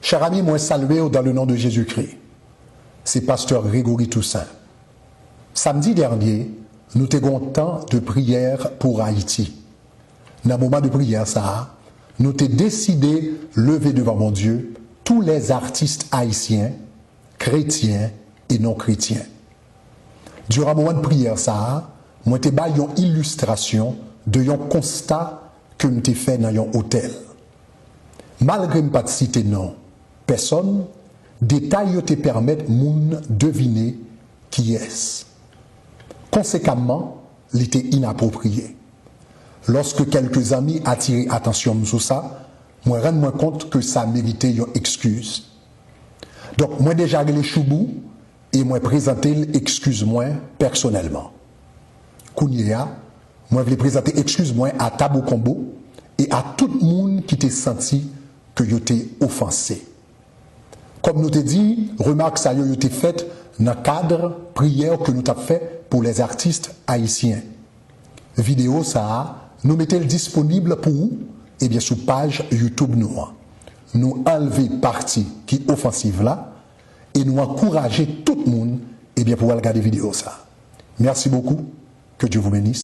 Chers amis, moi salué dans le nom de Jésus-Christ. C'est pasteur Grégory Toussaint. Samedi dernier, nous avons temps de prière pour Haïti. Dans le moment de prière, nous avons décidé de lever devant mon Dieu tous les artistes haïtiens, chrétiens et non chrétiens. Durant le moment de prière, moi avons fait une illustration de un constat que nous avons fait dans un hôtel. Malgré ne pas citer non, personne, détails te permettent de deviner qui est-ce. Conséquemment, il était inapproprié. Lorsque quelques amis attirent attention sur ça, moi rends moi compte que ça méritait une excuse. Donc moi déjà les choubou et moi présenter l'excuse-moi personnellement. Kounia, moi je vais présenter excuse-moi à Tabou Combo et à tout le monde qui t'a senti que yo t'ai offensé. Comme nous te dit, remarque ça yo t'ai faite dans le cadre prière que nous avons fait pour les artistes haïtiens. Vidéo ça, nous mettons disponible pour vous, et bien sur page YouTube nous. Nous enlever partie qui est offensive là et nous encourager tout le monde et bien pour regarder vidéo ça. Merci beaucoup, que Dieu vous bénisse.